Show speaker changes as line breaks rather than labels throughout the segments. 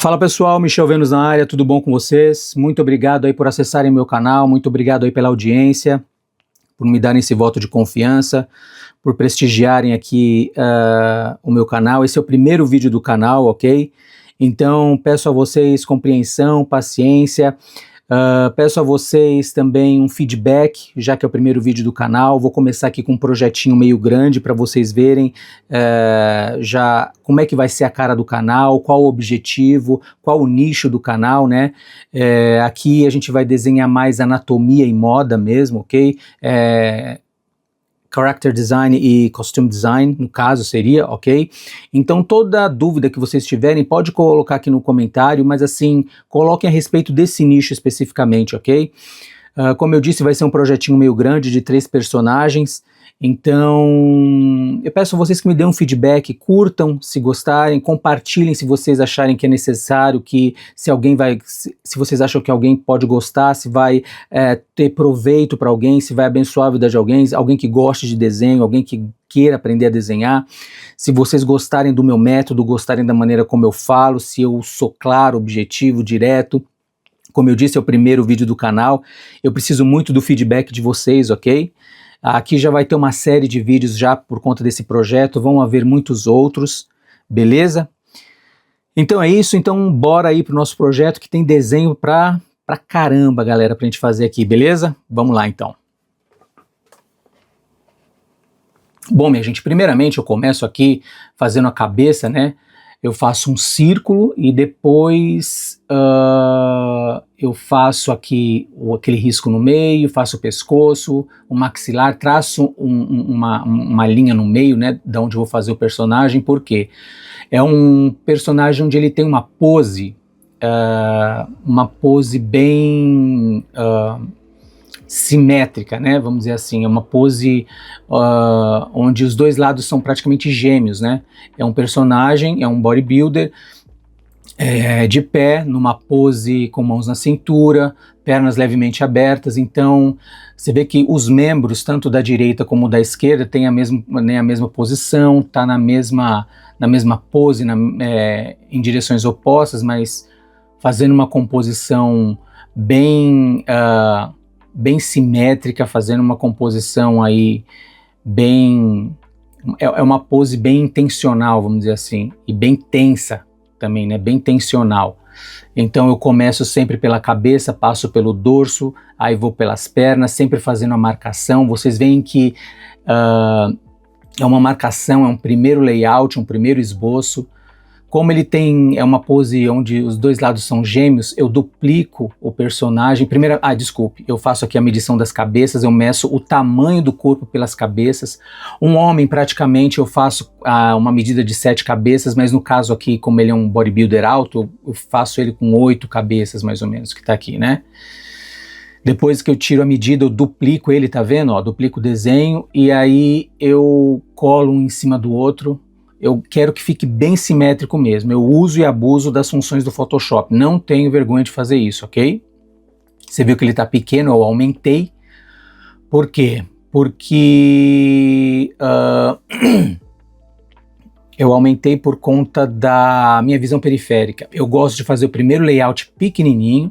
Fala pessoal, Michel Vênus na área, tudo bom com vocês? Muito obrigado aí por acessarem meu canal, muito obrigado aí pela audiência, por me darem esse voto de confiança, por prestigiarem aqui o meu canal. Esse é o primeiro vídeo do canal, ok? Então peço a vocês compreensão, paciência, peço a vocês também um feedback, já que é o primeiro vídeo do canal. Vou começar aqui com um projetinho meio grande para vocês verem já como é que vai ser a cara do canal, qual o objetivo, qual o nicho do canal, né? Aqui a gente vai desenhar mais anatomia e moda mesmo, ok? Character Design e Costume Design, no caso seria, ok? Então toda dúvida que vocês tiverem, pode colocar aqui no comentário, mas assim, coloquem a respeito desse nicho especificamente, ok? Como eu disse, vai ser um projetinho meio grande de 3 personagens, então eu peço a vocês que me dêem um feedback, curtam se gostarem, compartilhem se vocês acharem que é necessário, que se vocês acham que alguém pode gostar, se vai ter proveito para alguém, se vai abençoar a vida de alguém que goste de desenho, alguém que queira aprender a desenhar. Se vocês gostarem do meu método, gostarem da maneira como eu falo, se eu sou claro, objetivo, direto. Como eu disse, é o primeiro vídeo do canal, eu preciso muito do feedback de vocês, ok? Aqui já vai ter uma série de vídeos já por conta desse projeto, vão haver muitos outros, beleza? Então é isso, então bora aí pro nosso projeto que tem desenho pra caramba, galera, pra gente fazer aqui, beleza? Vamos lá então. Bom, minha gente, primeiramente eu começo aqui fazendo a cabeça, né? Eu faço um círculo e depois eu faço aqui aquele risco no meio, faço o pescoço, o maxilar, traço uma linha no meio, né, da onde eu vou fazer o personagem, porque é um personagem onde ele tem uma pose bem simétrica, né, vamos dizer assim, é uma pose onde os dois lados são praticamente gêmeos, né, é um personagem, é um bodybuilder, de pé, numa pose com mãos na cintura, pernas levemente abertas, então você vê que os membros, tanto da direita como da esquerda, têm a mesma posição, tá na mesma pose, em direções opostas, mas fazendo uma composição bem simétrica, fazendo uma composição aí bem... É uma pose bem intencional, vamos dizer assim, e bem tensa também, né, bem tensional. Então eu começo sempre pela cabeça, passo pelo dorso, aí vou pelas pernas, sempre fazendo a marcação. Vocês veem que é uma marcação, é um primeiro layout, um primeiro esboço. Como ele é uma pose onde os dois lados são gêmeos, eu duplico o personagem. Eu faço aqui a medição das cabeças, eu meço o tamanho do corpo pelas cabeças. Um homem, praticamente, eu faço uma medida de 7 cabeças, mas no caso aqui, como ele é um bodybuilder alto, eu faço ele com 8 cabeças, mais ou menos, que tá aqui, né? Depois que eu tiro a medida, eu duplico ele, tá vendo? Ó, duplico o desenho, e aí eu colo um em cima do outro. Eu quero que fique bem simétrico mesmo, eu uso e abuso das funções do Photoshop, não tenho vergonha de fazer isso, ok? Você viu que ele está pequeno, eu aumentei. Por quê? Porque eu aumentei por conta da minha visão periférica. Eu gosto de fazer o primeiro layout pequenininho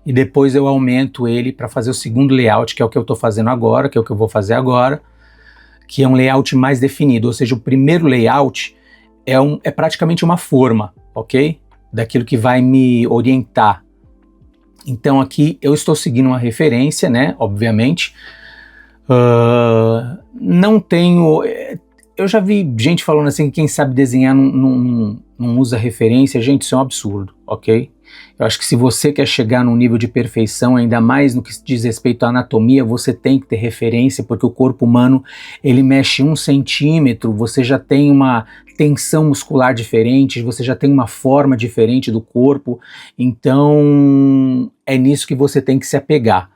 e depois eu aumento ele para fazer o segundo layout, que é o que eu estou fazendo agora, que é o que eu vou fazer agora, que é um layout mais definido, ou seja, o primeiro layout é praticamente uma forma, ok? Daquilo que vai me orientar. Então aqui eu estou seguindo uma referência, né, obviamente. Não tenho... Eu já vi gente falando assim, que quem sabe desenhar não usa referência. Gente, isso é um absurdo, ok? Eu acho que se você quer chegar num nível de perfeição, ainda mais no que diz respeito à anatomia, você tem que ter referência, porque o corpo humano, ele mexe 1 centímetro, você já tem uma tensão muscular diferente, você já tem uma forma diferente do corpo, então é nisso que você tem que se apegar,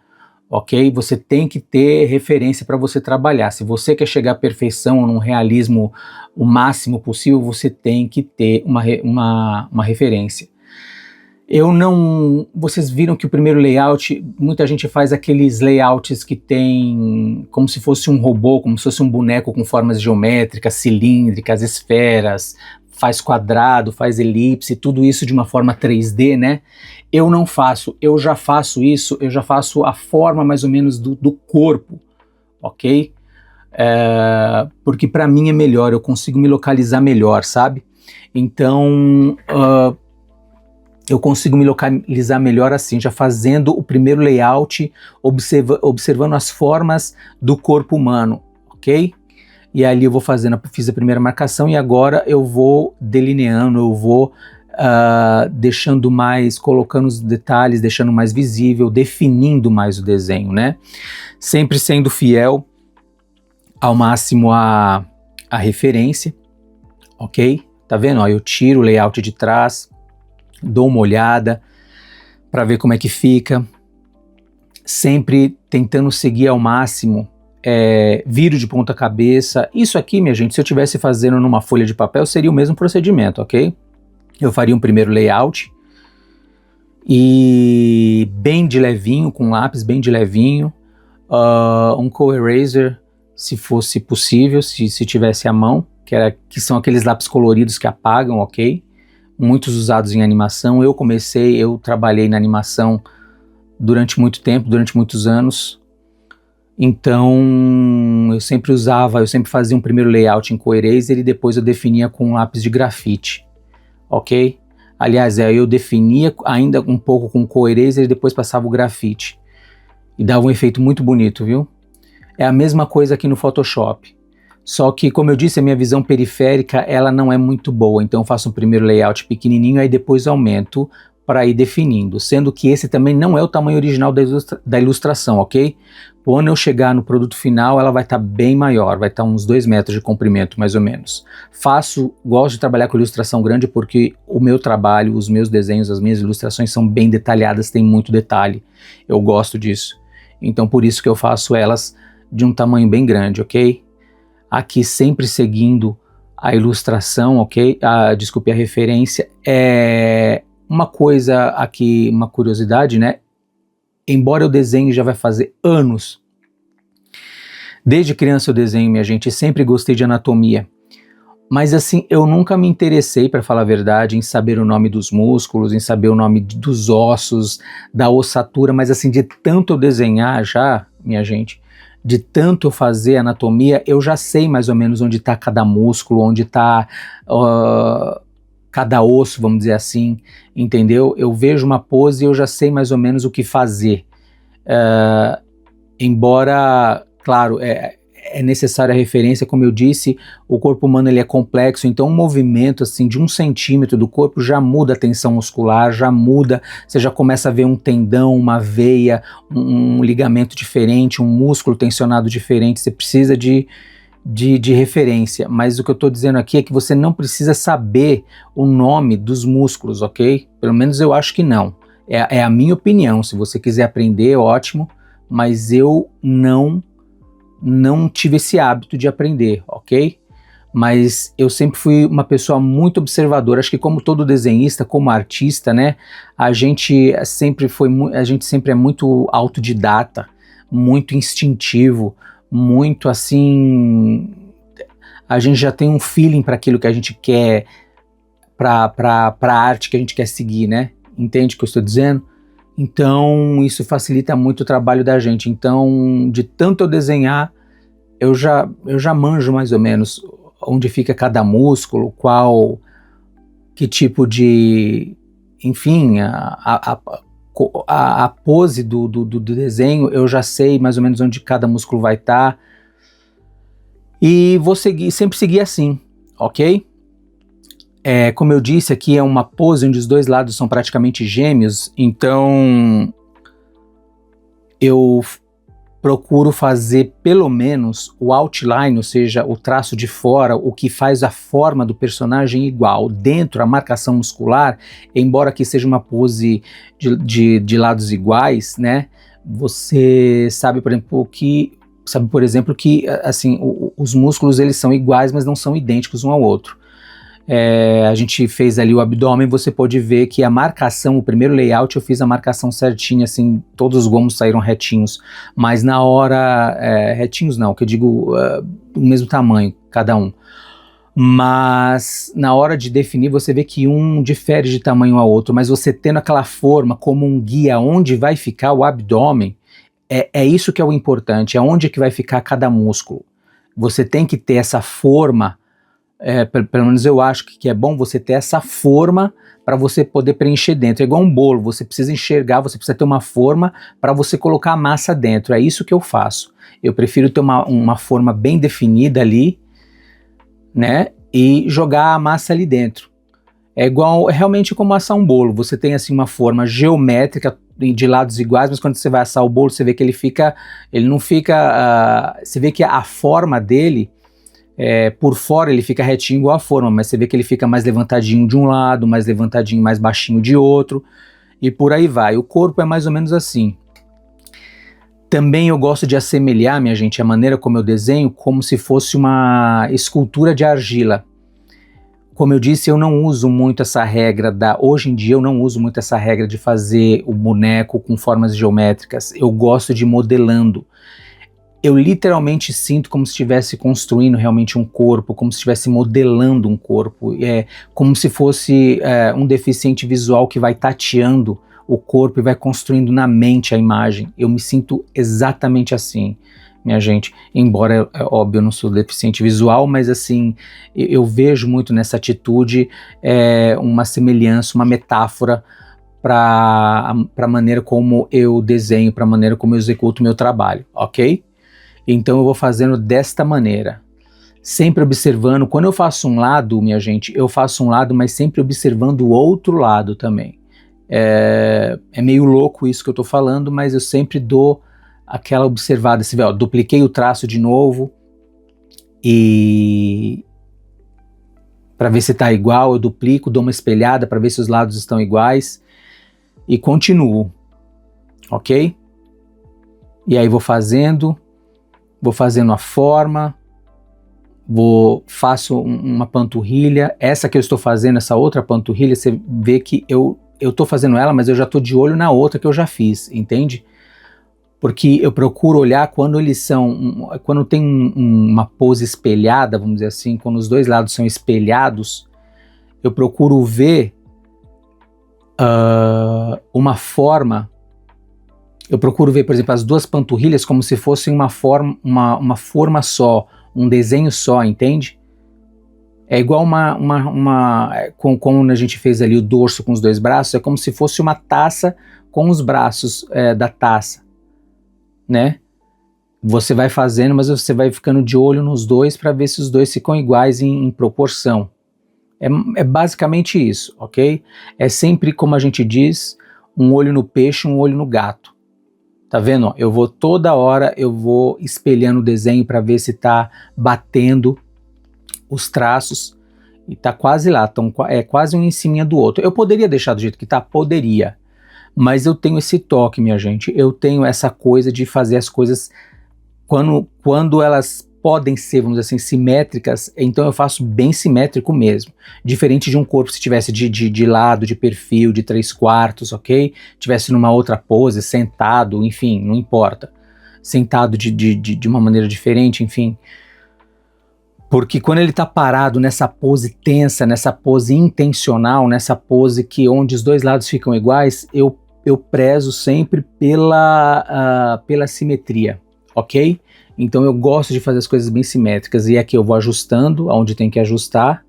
ok? Você tem que ter referência para você trabalhar. Se você quer chegar à perfeição, num realismo o máximo possível, você tem que ter uma referência. Vocês viram que o primeiro layout, muita gente faz aqueles layouts que tem como se fosse um robô, como se fosse um boneco com formas geométricas, cilíndricas, esferas, faz quadrado, faz elipse, tudo isso de uma forma 3D, né? Eu não faço, eu já faço isso, eu já faço a forma mais ou menos do corpo, ok? Porque para mim é melhor, eu consigo me localizar melhor, sabe? Então, eu consigo me localizar melhor assim, já fazendo o primeiro layout, observando as formas do corpo humano, ok? E ali eu vou fiz a primeira marcação e agora eu vou delineando, eu vou deixando mais, colocando os detalhes, deixando mais visível, definindo mais o desenho, né? Sempre sendo fiel ao máximo a referência, ok? Tá vendo? Ó, eu tiro o layout de trás, dou uma olhada para ver como é que fica, sempre tentando seguir ao máximo, viro de ponta cabeça. Isso aqui, minha gente, se eu estivesse fazendo numa folha de papel, seria o mesmo procedimento, ok? Eu faria um primeiro layout e bem de levinho, com lápis bem de levinho, um co-eraser, se fosse possível, se tivesse à mão, que são aqueles lápis coloridos que apagam, ok? Muitos usados em animação. Eu trabalhei na animação durante muito tempo, durante muitos anos, então eu sempre fazia um primeiro layout em co-eraser e depois eu definia com um lápis de grafite, ok? Aliás, eu definia ainda um pouco com co-eraser e depois passava o grafite, e dava um efeito muito bonito, viu? É a mesma coisa aqui no Photoshop, só que, como eu disse, a minha visão periférica, ela não é muito boa, então eu faço um primeiro layout pequenininho, aí depois aumento para ir definindo, sendo que esse também não é o tamanho original da ilustração, ok? Quando eu chegar no produto final, ela vai estar bem maior, vai estar uns 2 metros de comprimento, mais ou menos. Gosto de trabalhar com ilustração grande porque o meu trabalho, os meus desenhos, as minhas ilustrações são bem detalhadas, tem muito detalhe, eu gosto disso. Então por isso que eu faço elas de um tamanho bem grande, ok? Aqui sempre seguindo a ilustração, ok? Desculpe, a referência. Uma coisa aqui, uma curiosidade, né? Embora eu desenhe já vai fazer anos, desde criança eu desenho, minha gente, sempre gostei de anatomia, mas assim, eu nunca me interessei, para falar a verdade, em saber o nome dos músculos, em saber o nome dos ossos, da ossatura, mas assim, de tanto eu desenhar já, minha gente, de tanto eu fazer anatomia, eu já sei mais ou menos onde está cada músculo, onde está cada osso, vamos dizer assim, entendeu? Eu vejo uma pose e eu já sei mais ou menos o que fazer. Embora, claro, é necessária a referência, como eu disse, o corpo humano ele é complexo, então um movimento assim de 1 centímetro do corpo já muda a tensão muscular, já muda, você já começa a ver um tendão, uma veia, um ligamento diferente, um músculo tensionado diferente, você precisa de referência, mas o que eu estou dizendo aqui é que você não precisa saber o nome dos músculos, ok? Pelo menos eu acho que não, é a minha opinião, se você quiser aprender, ótimo, mas eu não tive esse hábito de aprender, ok? Mas eu sempre fui uma pessoa muito observadora, acho que como todo desenhista, como artista, né, a gente sempre é muito autodidata, muito instintivo, muito assim, a gente já tem um feeling para aquilo que a gente quer, para a arte que a gente quer seguir, né? Entende o que eu estou dizendo? Então isso facilita muito o trabalho da gente. Então, de tanto eu desenhar, eu já manjo mais ou menos onde fica cada músculo, que tipo de, enfim, a pose do desenho, eu já sei mais ou menos onde cada músculo vai estar, e vou sempre seguir assim, ok? Como eu disse, aqui é uma pose onde os dois lados são praticamente gêmeos, então eu procuro fazer pelo menos o outline, ou seja, o traço de fora, o que faz a forma do personagem igual. Dentro, a marcação muscular, embora que seja uma pose de lados iguais, né? Você sabe, por exemplo, que assim, os músculos eles são iguais, mas não são idênticos um ao outro. A gente fez ali o abdômen, você pode ver que a marcação, o primeiro layout eu fiz a marcação certinha, assim, todos os gomos saíram retinhos, mas na hora, retinhos não, que eu digo do mesmo tamanho, cada um. Mas na hora de definir você vê que um difere de tamanho ao outro, mas você tendo aquela forma como um guia onde vai ficar o abdômen, é isso que é o importante, é onde que vai ficar cada músculo. Você tem que ter essa forma, pelo menos eu acho que é bom você ter essa forma para você poder preencher dentro. É igual um bolo, você precisa enxergar, você precisa ter uma forma para você colocar a massa dentro. É isso que eu faço. Eu prefiro ter uma forma bem definida ali, né, e jogar a massa ali dentro. É realmente como assar um bolo. Você tem assim uma forma geométrica de lados iguais, mas quando você vai assar o bolo, você vê que ele não fica, você vê que a forma dele, por fora ele fica retinho igual a forma, mas você vê que ele fica mais levantadinho de um lado, mais levantadinho, mais baixinho de outro, e por aí vai. O corpo é mais ou menos assim. Também eu gosto de assemelhar, minha gente, a maneira como eu desenho, como se fosse uma escultura de argila. Como eu disse, eu não uso muito essa regra hoje em dia eu não uso muito essa regra de fazer o boneco com formas geométricas. Eu gosto de modelando. Eu literalmente sinto como se estivesse construindo realmente um corpo, como se estivesse modelando um corpo. Como se fosse um deficiente visual que vai tateando o corpo e vai construindo na mente a imagem. Eu me sinto exatamente assim, minha gente. Embora, óbvio, eu não sou deficiente visual, mas assim, eu vejo muito nessa atitude uma semelhança, uma metáfora para a maneira como eu desenho, para a maneira como eu executo o meu trabalho, ok? Então eu vou fazendo desta maneira, sempre observando. Quando eu faço um lado, minha gente, eu faço um lado, mas sempre observando o outro lado também. É meio louco isso que eu tô falando, mas eu sempre dou aquela observada. Você vê, ó, dupliquei o traço de novo e para ver se tá igual, eu duplico, dou uma espelhada para ver se os lados estão iguais e continuo, ok? E aí vou fazendo a forma, faço uma panturrilha. Essa que eu estou fazendo, essa outra panturrilha, você vê que eu estou fazendo ela, mas eu já estou de olho na outra que eu já fiz, entende? Porque eu procuro olhar quando quando tem uma pose espelhada, vamos dizer assim, quando os dois lados são espelhados, eu procuro ver uma forma. Eu procuro ver, por exemplo, as duas panturrilhas como se fossem uma forma só, um desenho só, entende? É igual como a gente fez ali o dorso com os dois braços, é como se fosse uma taça com os braços da taça, né? Você vai fazendo, mas você vai ficando de olho nos dois para ver se os dois ficam iguais em proporção. É basicamente isso, ok? É sempre, como a gente diz, um olho no peixe, um olho no gato. Tá vendo? Ó, eu vou toda hora, eu vou espelhando o desenho para ver se tá batendo os traços e tá quase lá, é quase um em cima do outro. Eu poderia deixar do jeito que tá? Poderia. Mas eu tenho esse toque, minha gente. Eu tenho essa coisa de fazer as coisas quando elas podem ser, vamos dizer assim, simétricas, então eu faço bem simétrico mesmo. Diferente de um corpo se tivesse de lado, de perfil, de 3/4, ok? Tivesse numa outra pose, sentado, enfim, não importa. Sentado de uma maneira diferente, enfim. Porque quando ele tá parado nessa pose tensa, nessa pose intencional, nessa pose onde os dois lados ficam iguais, eu prezo sempre pela simetria, ok? Então eu gosto de fazer as coisas bem simétricas, e aqui eu vou ajustando aonde tem que ajustar,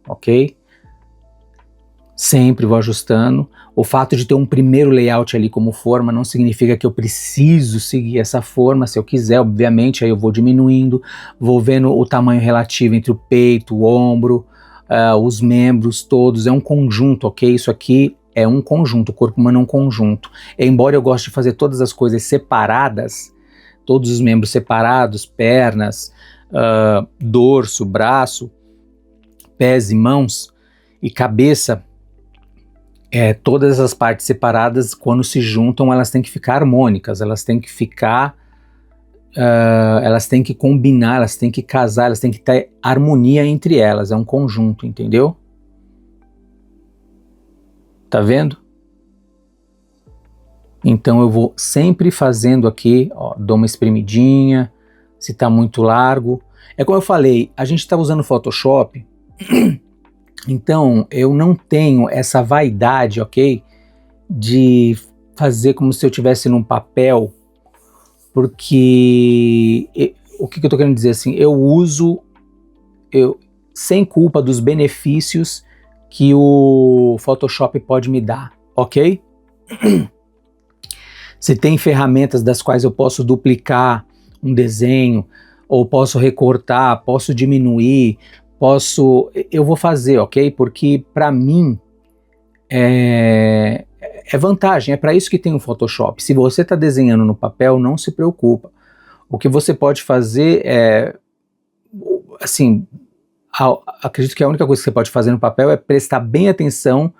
ok? Sempre vou ajustando. O fato de ter um primeiro layout ali como forma não significa que eu preciso seguir essa forma. Se eu quiser, obviamente, aí eu vou diminuindo, vou vendo o tamanho relativo entre o peito, o ombro, os membros todos. É um conjunto, ok? Isso aqui é um conjunto, o corpo humano é um conjunto. Embora eu goste de fazer todas as coisas separadas, todos os membros separados, pernas, dorso, braço, pés e mãos e cabeça, todas as partes separadas, quando se juntam, elas têm que ficar harmônicas, elas têm que ficar, elas têm que combinar, elas têm que casar, elas têm que ter harmonia entre elas, é um conjunto, entendeu? Tá vendo? Então eu vou sempre fazendo aqui, ó, dou uma espremidinha, se tá muito largo. É como eu falei, a gente está usando o Photoshop, então eu não tenho essa vaidade, ok? De fazer como se eu estivesse num papel, porque o que eu tô querendo dizer assim, eu uso sem culpa dos benefícios que o Photoshop pode me dar, ok? Se tem ferramentas das quais eu posso duplicar um desenho, ou posso recortar, posso diminuir, eu vou fazer, ok? Porque para mim é vantagem, é para isso que tem o Photoshop. Se você está desenhando no papel, não se preocupa. O que você pode fazer é, assim, acredito que a única coisa que você pode fazer no papel é prestar bem atenção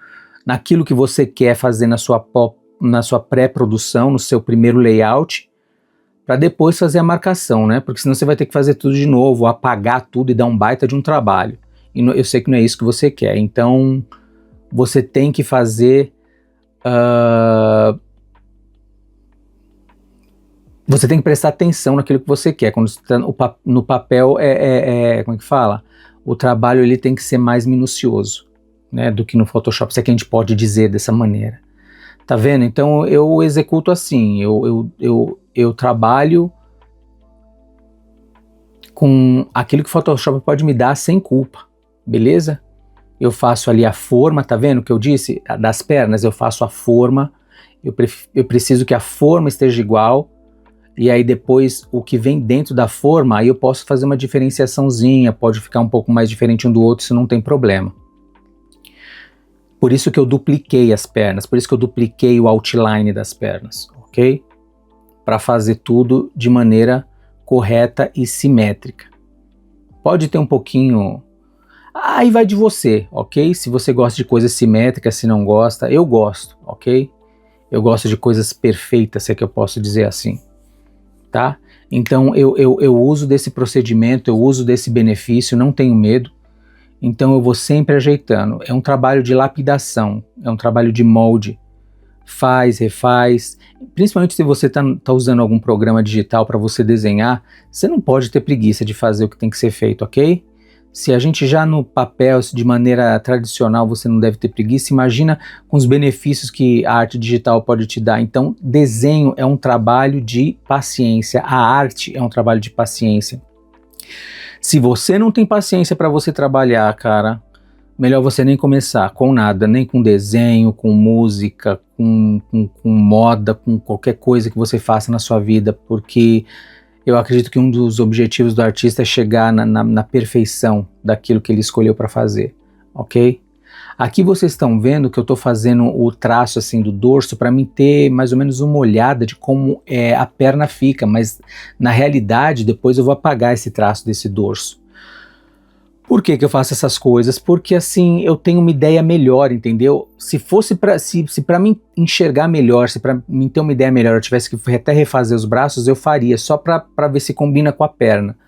naquilo que você quer fazer na sua pré-produção, no seu primeiro layout, para depois fazer a marcação, né? Porque senão você vai ter que fazer tudo de novo, apagar tudo e dar um baita de um trabalho. E eu sei que não é isso que você quer, então você tem que fazer... você tem que prestar atenção naquilo que você quer. Quando você está no papel, como é que fala? O trabalho ele tem que ser mais minucioso, né, do que no Photoshop, se é que a gente pode dizer dessa maneira. Tá vendo? Então eu executo assim, eu trabalho com aquilo que o Photoshop pode me dar sem culpa, beleza? Eu faço ali a forma, tá vendo o que eu disse? Das pernas, eu faço a forma, eu preciso que a forma esteja igual, e aí depois o que vem dentro da forma, aí eu posso fazer uma diferenciaçãozinha, pode ficar um pouco mais diferente um do outro, isso não tem problema. Por isso que eu dupliquei as pernas, por isso que eu dupliquei o outline das pernas, ok? Para fazer tudo de maneira correta e simétrica. Pode ter um pouquinho... aí vai de você, ok? Se você gosta de coisas simétricas, se não gosta, eu gosto, ok? Eu gosto de coisas perfeitas, se é que eu posso dizer assim, tá? Então eu uso desse procedimento, eu uso desse benefício, não tenho medo. Então eu vou sempre ajeitando. É um trabalho de lapidação, é um trabalho de molde. Faz, refaz. Principalmente se você tá usando algum programa digital para você desenhar, você não pode ter preguiça de fazer o que tem que ser feito, ok? Se a gente já no papel, de maneira tradicional, você não deve ter preguiça, imagina com os benefícios que a arte digital pode te dar. Então, desenho é um trabalho de paciência, a arte é um trabalho de paciência. Se você não tem paciência para você trabalhar, cara, melhor você nem começar com nada, nem com desenho, com música, com moda, com qualquer coisa que você faça na sua vida, porque eu acredito que um dos objetivos do artista é chegar na perfeição daquilo que ele escolheu para fazer, ok? Aqui vocês estão vendo que eu estou fazendo o traço assim do dorso para mim ter mais ou menos uma olhada de como a perna fica, mas na realidade depois eu vou apagar esse traço desse dorso. Por que eu faço essas coisas? Porque assim eu tenho uma ideia melhor, entendeu? Se fosse para mim enxergar melhor, se para mim ter uma ideia melhor eu tivesse que até refazer os braços, eu faria só para ver se combina com a perna.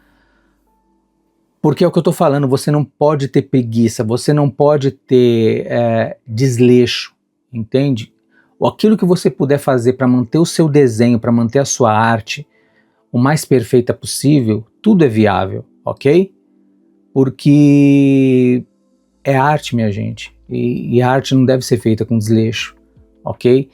Porque é o que eu tô falando, você não pode ter preguiça, você não pode ter desleixo, entende? Aquilo que você puder fazer para manter o seu desenho, para manter a sua arte o mais perfeita possível, tudo é viável, ok? Porque é arte, minha gente, e a arte não deve ser feita com desleixo, ok?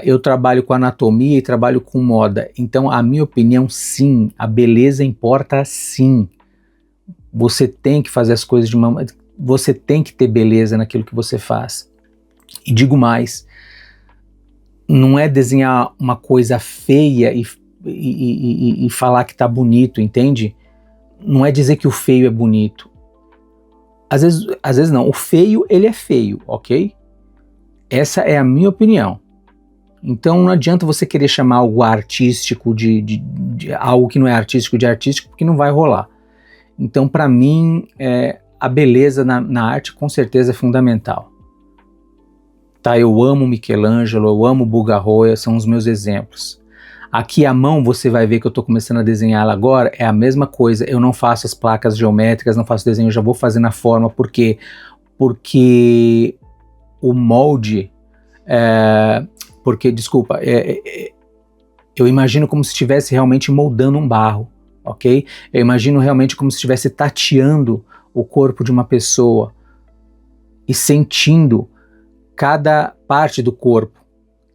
Eu trabalho com anatomia e trabalho com moda, então a minha opinião, sim, a beleza importa sim. Você tem que fazer as coisas você tem que ter beleza naquilo que você faz. E digo mais, não é desenhar uma coisa feia e falar que tá bonito, entende? Não é dizer que o feio é bonito. Às vezes não, o feio ele é feio, ok? Essa é a minha opinião. Então não adianta você querer chamar algo artístico de algo que não é artístico de artístico, porque não vai rolar. Então, para mim, a beleza na arte com certeza é fundamental. Tá, eu amo Michelangelo, eu amo Bulgarroia, são os meus exemplos. Aqui a mão, você vai ver que eu estou começando a desenhar ela agora, é a mesma coisa, eu não faço as placas geométricas, não faço desenho, eu já vou fazer na forma, por quê? Porque o molde, desculpa, eu imagino como se estivesse realmente moldando um barro, ok? Eu imagino realmente como se estivesse tateando o corpo de uma pessoa e sentindo cada parte do corpo,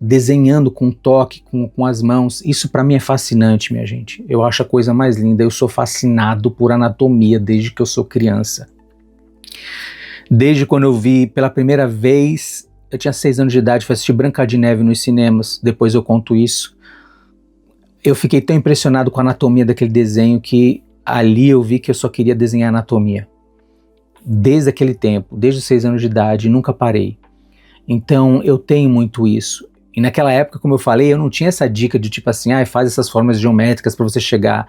desenhando com toque, com as mãos. Isso para mim é fascinante, minha gente. Eu acho a coisa mais linda. Eu sou fascinado por anatomia desde que eu sou criança. Desde quando eu vi pela primeira vez, eu tinha 6 anos de idade, fui assistir Branca de Neve nos cinemas, depois eu conto isso. Eu fiquei tão impressionado com a anatomia daquele desenho que ali eu vi que eu só queria desenhar anatomia. Desde aquele tempo, desde os 6 anos de idade, nunca parei. Então eu tenho muito isso. E naquela época, como eu falei, eu não tinha essa dica de tipo assim, faz essas formas geométricas para você chegar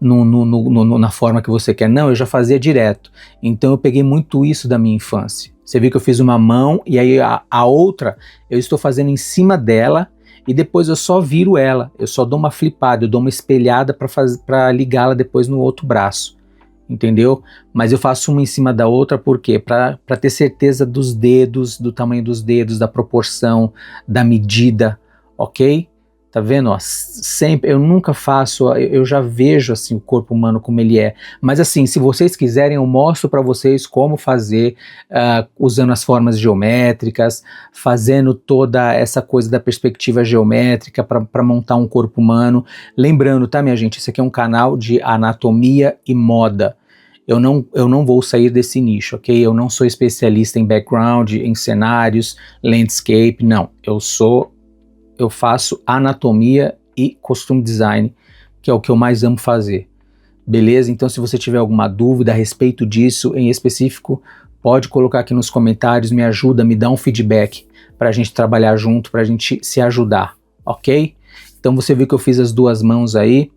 na forma que você quer. Não, eu já fazia direto. Então eu peguei muito isso da minha infância. Você viu que eu fiz uma mão e aí a outra eu estou fazendo em cima dela e depois eu só viro ela. Eu só dou uma flipada, eu dou uma espelhada para ligá-la depois no outro braço. Entendeu? Mas eu faço uma em cima da outra, por quê? Para ter certeza dos dedos, do tamanho dos dedos, da proporção, da medida, ok? Tá vendo? Ó, sempre, eu nunca faço, eu já vejo assim o corpo humano como ele é. Mas assim, se vocês quiserem, eu mostro para vocês como fazer, usando as formas geométricas, fazendo toda essa coisa da perspectiva geométrica para montar um corpo humano. Lembrando, tá, minha gente? Esse aqui é um canal de anatomia e moda. Eu não vou sair desse nicho, ok? Eu não sou especialista em background, em cenários, landscape, não. Eu faço anatomia e costume design, que é o que eu mais amo fazer. Beleza? Então se você tiver alguma dúvida a respeito disso em específico, pode colocar aqui nos comentários, me ajuda, me dá um feedback para a gente trabalhar junto, para a gente se ajudar, ok? Então você viu que eu fiz as duas mãos aí.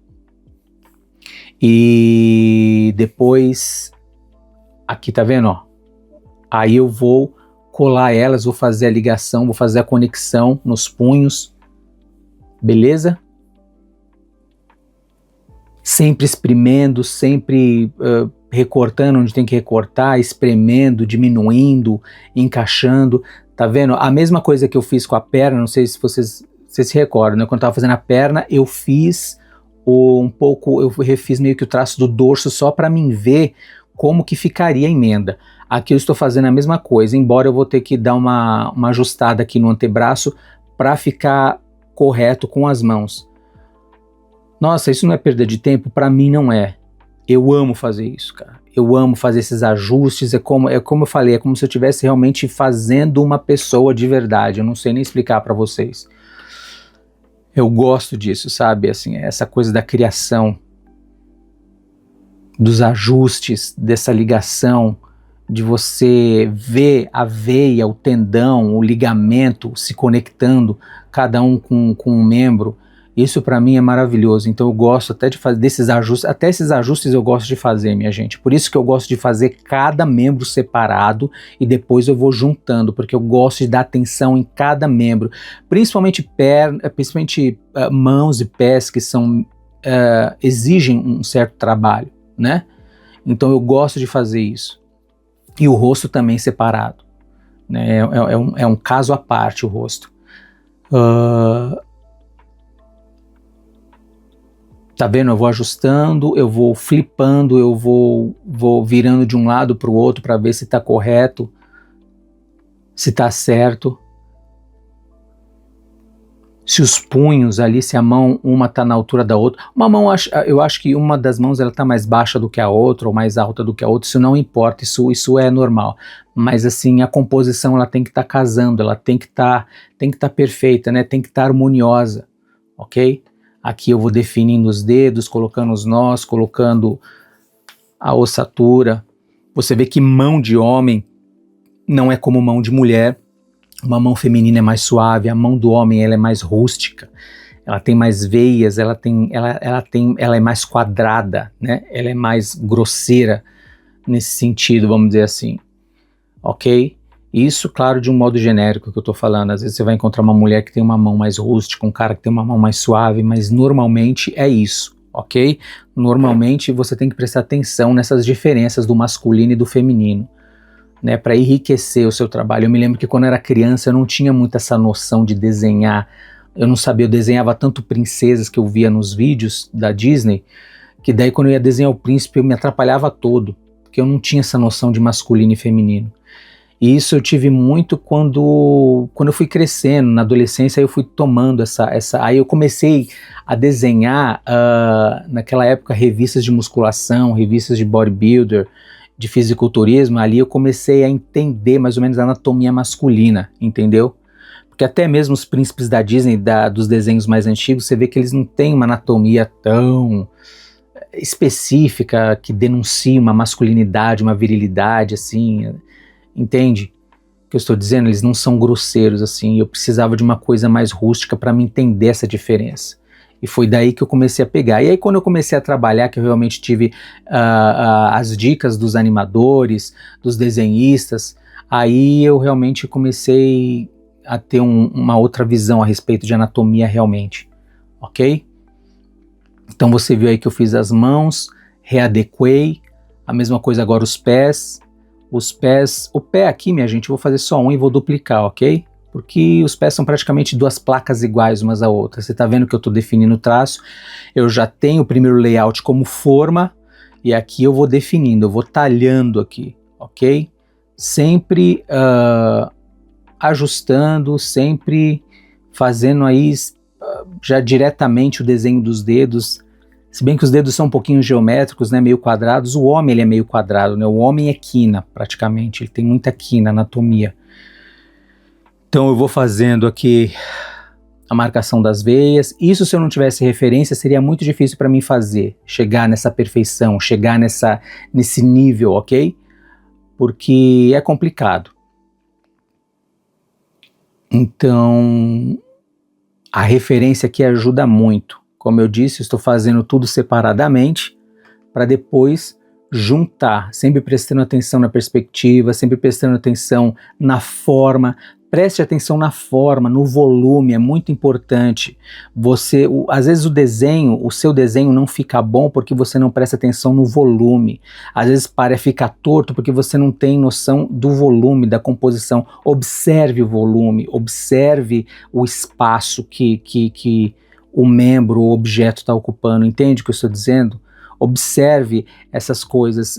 E depois, aqui tá vendo, ó? Aí eu vou colar elas, vou fazer a ligação, vou fazer a conexão nos punhos, beleza? Sempre espremendo, sempre recortando onde tem que recortar, espremendo, diminuindo, encaixando, tá vendo? A mesma coisa que eu fiz com a perna, não sei se vocês se recordam, né? Quando eu tava fazendo a perna, eu fiz eu refiz meio que o traço do dorso só para mim ver como que ficaria a emenda. Aqui eu estou fazendo a mesma coisa, embora eu vou ter que dar uma ajustada aqui no antebraço para ficar correto com as mãos. Nossa, isso não é perda de tempo? Para mim não é. Eu amo fazer isso, cara. Eu amo fazer esses ajustes, é como eu falei, é como se eu estivesse realmente fazendo uma pessoa de verdade. Eu não sei nem explicar para vocês. Eu gosto disso, sabe? Assim, essa coisa da criação, dos ajustes, dessa ligação, de você ver a veia, o tendão, o ligamento se conectando, cada um com um membro. Isso para mim é maravilhoso. Então eu gosto até de fazer desses ajustes, até esses ajustes eu gosto de fazer, minha gente. Por isso que eu gosto de fazer cada membro separado e depois eu vou juntando, porque eu gosto de dar atenção em cada membro, principalmente mãos e pés que exigem um certo trabalho, né? Então eu gosto de fazer isso. E o rosto também separado, né? É um caso à parte o rosto. Tá vendo? Eu vou ajustando, eu vou flipando, eu vou virando de um lado para o outro para ver se tá correto, se tá certo. Se os punhos ali, se a mão, uma tá na altura da outra. Uma mão, eu acho que uma das mãos ela tá mais baixa do que a outra, ou mais alta do que a outra, isso não importa, isso é normal. Mas assim, a composição ela tem que estar casando, ela tem que estar perfeita, né? Tem que estar harmoniosa, ok? Aqui eu vou definindo os dedos, colocando os nós, colocando a ossatura. Você vê que mão de homem não é como mão de mulher. Uma mão feminina é mais suave, a mão do homem ela é mais rústica, ela tem mais veias, ela é mais quadrada, né? Ela é mais grosseira nesse sentido, vamos dizer assim, ok? Isso, claro, de um modo genérico que eu tô falando. Às vezes você vai encontrar uma mulher que tem uma mão mais rústica, um cara que tem uma mão mais suave, mas normalmente é isso, ok? Normalmente você tem que prestar atenção nessas diferenças do masculino e do feminino, né, para enriquecer o seu trabalho. Eu me lembro que quando eu era criança eu não tinha muito essa noção de desenhar, eu não sabia, eu desenhava tanto princesas que eu via nos vídeos da Disney, que daí quando eu ia desenhar o príncipe eu me atrapalhava todo, porque eu não tinha essa noção de masculino e feminino. E isso eu tive muito quando eu fui crescendo, na adolescência, eu fui tomando aí eu comecei a desenhar, naquela época, revistas de musculação, revistas de bodybuilder, de fisiculturismo. Ali eu comecei a entender mais ou menos a anatomia masculina, entendeu? Porque até mesmo os príncipes da Disney, dos desenhos mais antigos, você vê que eles não têm uma anatomia tão específica, que denuncia uma masculinidade, uma virilidade, assim, entende o que eu estou dizendo? Eles não são grosseiros, assim. Eu precisava de uma coisa mais rústica para me entender essa diferença. E foi daí que eu comecei a pegar. E aí quando eu comecei a trabalhar, que eu realmente tive as dicas dos animadores, dos desenhistas, aí eu realmente comecei a ter uma outra visão a respeito de anatomia realmente, ok? Então você viu aí que eu fiz as mãos, readequei, a mesma coisa agora os pés, o pé aqui, minha gente, eu vou fazer só um e vou duplicar, ok? Porque os pés são praticamente duas placas iguais umas a outras. Você tá vendo que eu tô definindo o traço, eu já tenho o primeiro layout como forma, e aqui eu vou definindo, eu vou talhando aqui, ok? Sempre ajustando, sempre fazendo aí já diretamente o desenho dos dedos, se bem que os dedos são um pouquinho geométricos, né, meio quadrados. O homem ele é meio quadrado, né, o homem é quina praticamente, ele tem muita quina, anatomia. Então eu vou fazendo aqui a marcação das veias. Isso, se eu não tivesse referência, seria muito difícil para mim fazer, chegar nessa perfeição, chegar nesse nível, ok? Porque é complicado. Então a referência aqui ajuda muito. Como eu disse, eu estou fazendo tudo separadamente para depois juntar, sempre prestando atenção na perspectiva, sempre prestando atenção na forma. Preste atenção na forma, no volume, é muito importante. Às vezes o seu desenho não fica bom porque você não presta atenção no volume. Às vezes fica torto porque você não tem noção do volume, da composição. Observe o volume, observe o espaço que o membro, o objeto está ocupando. Entende o que eu estou dizendo? Observe essas coisas,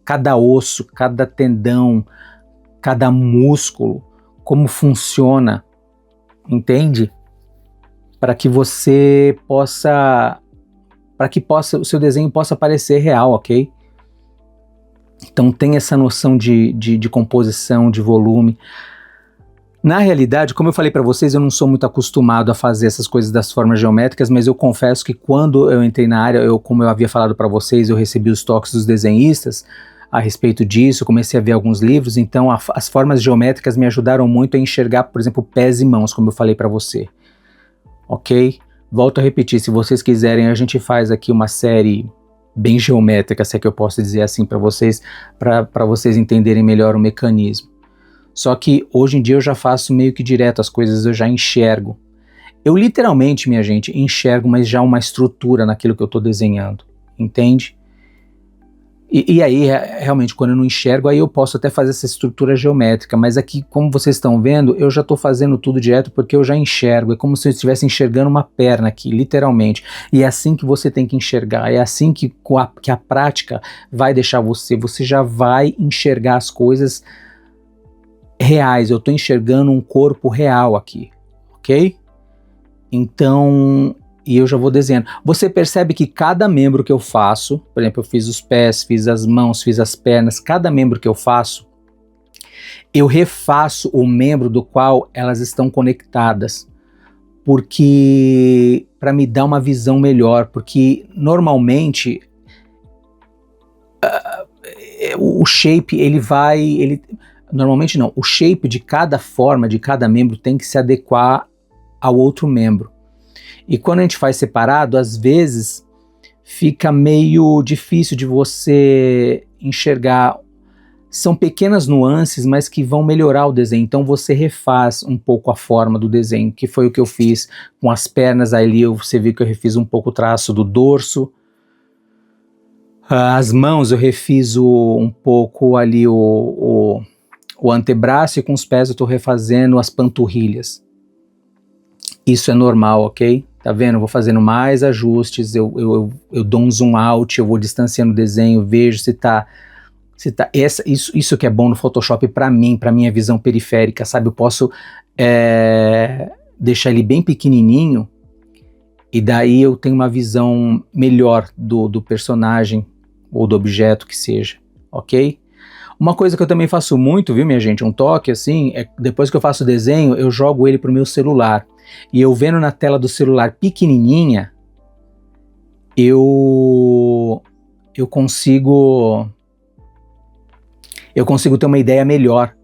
cada osso, cada tendão, cada músculo, como funciona, entende? Para que o seu desenho possa parecer real, ok? Então tem essa noção de composição, de volume. Na realidade, como eu falei para vocês, eu não sou muito acostumado a fazer essas coisas das formas geométricas, mas eu confesso que quando eu entrei na área, como eu havia falado para vocês, eu recebi os toques dos desenhistas a respeito disso, comecei a ver alguns livros, então as formas geométricas me ajudaram muito a enxergar, por exemplo, pés e mãos, como eu falei para você, ok? Volto a repetir, se vocês quiserem, a gente faz aqui uma série bem geométrica, se é que eu posso dizer assim para vocês entenderem melhor o mecanismo. Só que hoje em dia eu já faço meio que direto as coisas, eu já enxergo. Eu literalmente, minha gente, enxergo, mas já uma estrutura naquilo que eu estou desenhando, entende? E aí, realmente, quando eu não enxergo, aí eu posso até fazer essa estrutura geométrica, mas aqui, como vocês estão vendo, eu já estou fazendo tudo direto porque eu já enxergo, é como se eu estivesse enxergando uma perna aqui, literalmente, e é assim que você tem que enxergar, é assim que a prática vai deixar você já vai enxergar as coisas reais, eu estou enxergando um corpo real aqui, ok? Então, e eu já vou desenhando. Você percebe que cada membro que eu faço, por exemplo, eu fiz os pés, fiz as mãos, fiz as pernas, cada membro que eu faço, eu refaço o membro do qual elas estão conectadas, porque para me dar uma visão melhor, porque normalmente o shape normalmente não, o shape de cada forma, de cada membro tem que se adequar ao outro membro. E quando a gente faz separado, às vezes fica meio difícil de você enxergar. São pequenas nuances, mas que vão melhorar o desenho. Então você refaz um pouco a forma do desenho, que foi o que eu fiz com as pernas. Ali você viu que eu refiz um pouco o traço do dorso. As mãos eu refiz um pouco ali o antebraço, e com os pés eu estou refazendo as panturrilhas. Isso é normal, ok? Tá vendo? Eu vou fazendo mais ajustes, eu dou um zoom out, eu vou distanciando o desenho, vejo se tá isso que é bom no Photoshop pra mim, pra minha visão periférica, sabe? Eu posso deixar ele bem pequenininho e daí eu tenho uma visão melhor do personagem ou do objeto que seja, ok? Uma coisa que eu também faço muito, viu, minha gente, um toque assim, é depois que eu faço o desenho, eu jogo ele pro meu celular. E eu vendo na tela do celular pequenininha, eu consigo ter uma ideia melhor,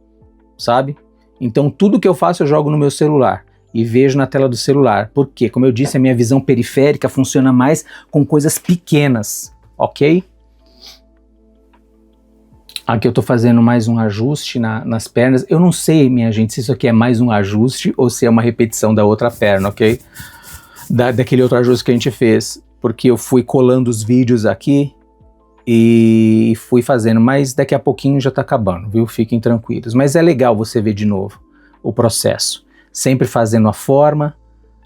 sabe? Então tudo que eu faço eu jogo no meu celular e vejo na tela do celular. Por quê? Como eu disse, a minha visão periférica funciona mais com coisas pequenas, ok? Aqui eu tô fazendo mais um ajuste nas pernas. Eu não sei, minha gente, se isso aqui é mais um ajuste ou se é uma repetição da outra perna, ok? Daquele outro ajuste que a gente fez. Porque eu fui colando os vídeos aqui e fui fazendo, mas daqui a pouquinho já tá acabando, viu? Fiquem tranquilos. Mas é legal você ver de novo o processo. Sempre fazendo a forma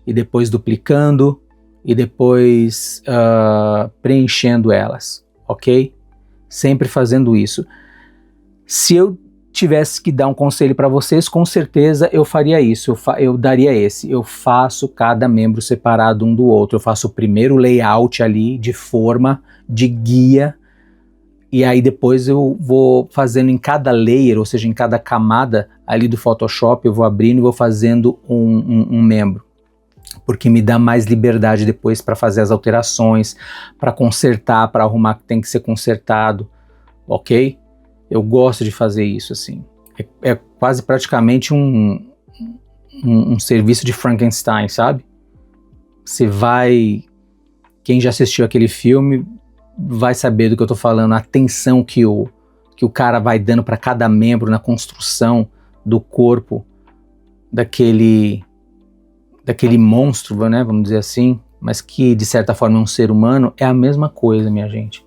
e depois duplicando e depois preenchendo elas, ok? Sempre fazendo isso. Se eu tivesse que dar um conselho para vocês, com certeza eu faria isso, eu daria esse. Eu faço cada membro separado um do outro. Eu faço o primeiro layout ali de forma, de guia, e aí depois eu vou fazendo em cada layer, ou seja, em cada camada ali do Photoshop, eu vou abrindo e vou fazendo um membro. Porque me dá mais liberdade depois para fazer as alterações, para consertar, para arrumar o que tem que ser consertado, ok? Eu gosto de fazer isso, assim. É quase praticamente um serviço de Frankenstein, sabe? Você vai... Quem já assistiu aquele filme vai saber do que eu tô falando, a atenção que o cara vai dando para cada membro na construção do corpo daquele monstro, né, vamos dizer assim, mas que de certa forma é um ser humano. É a mesma coisa, minha gente.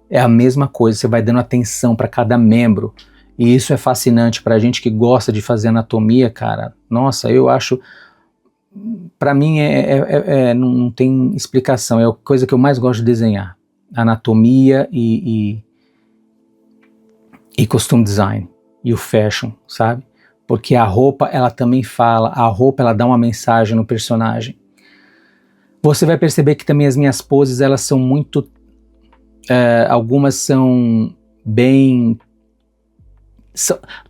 É a mesma coisa, você vai dando atenção para cada membro, e isso é fascinante pra gente que gosta de fazer anatomia, cara. Nossa, eu acho, pra mim não tem explicação, é a coisa que eu mais gosto de desenhar, anatomia e costume design, e o fashion, sabe? Porque a roupa, ela também fala, a roupa, ela dá uma mensagem no personagem. Você vai perceber que também as minhas poses, elas são muito... algumas são bem...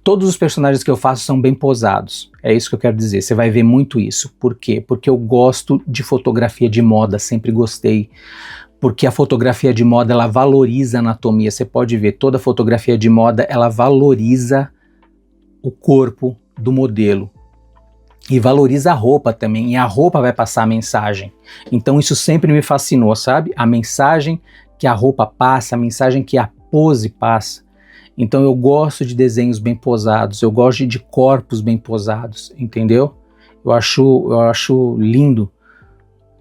todos os personagens que eu faço são bem posados, é isso que eu quero dizer. Você vai ver muito isso. Por quê? Porque eu gosto de fotografia de moda, sempre gostei. Porque a fotografia de moda, ela valoriza a anatomia. Você pode ver, toda fotografia de moda, ela valoriza o corpo do modelo. E valoriza a roupa também, e a roupa vai passar a mensagem. Então isso sempre me fascinou, sabe? A mensagem que a roupa passa, a mensagem que a pose passa. Então eu gosto de desenhos bem posados, eu gosto de corpos bem posados, entendeu? Eu acho lindo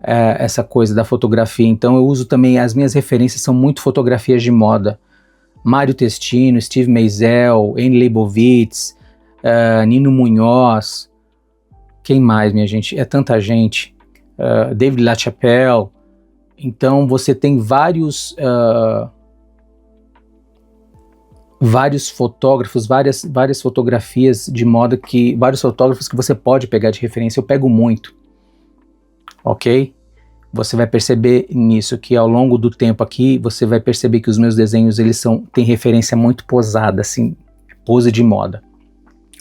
essa coisa da fotografia. Então eu uso também, as minhas referências são muito fotografias de moda. Mário Testino, Steve Meisel, Annie Leibovitz, Nino Munhoz, quem mais, minha gente? É tanta gente. David LaChapelle. Então você tem vários fotógrafos, várias fotografias de moda, vários fotógrafos que você pode pegar de referência. Eu pego muito, ok? Você vai perceber nisso, que ao longo do tempo aqui, você vai perceber que os meus desenhos, eles têm referência muito posada, assim, pose de moda,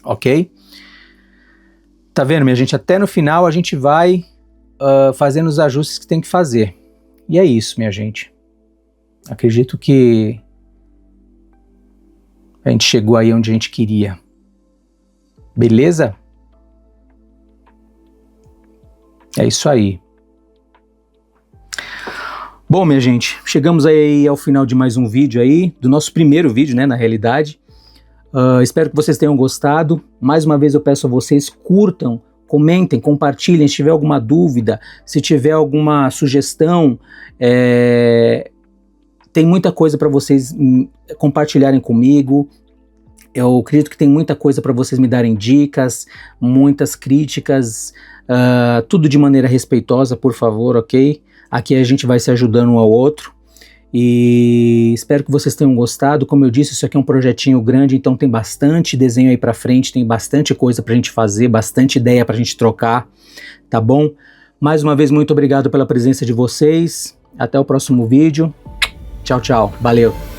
ok? Tá vendo, minha gente? Até no final a gente vai fazendo os ajustes que tem que fazer. E é isso, minha gente. Acredito que a gente chegou aí onde a gente queria. Beleza? É isso aí. Bom, minha gente, chegamos aí ao final de mais um vídeo aí, do nosso primeiro vídeo, né, na realidade. Espero que vocês tenham gostado. Mais uma vez eu peço a vocês, curtam, comentem, compartilhem, se tiver alguma dúvida, se tiver alguma sugestão, tem muita coisa para vocês compartilharem comigo. Eu acredito que tem muita coisa para vocês me darem dicas, muitas críticas, tudo de maneira respeitosa, por favor, ok? Aqui a gente vai se ajudando um ao outro. E espero que vocês tenham gostado. Como eu disse, isso aqui é um projetinho grande, então tem bastante desenho aí pra frente, tem bastante coisa pra gente fazer, bastante ideia pra gente trocar, tá bom? Mais uma vez, muito obrigado pela presença de vocês. Até o próximo vídeo. Tchau, tchau. Valeu.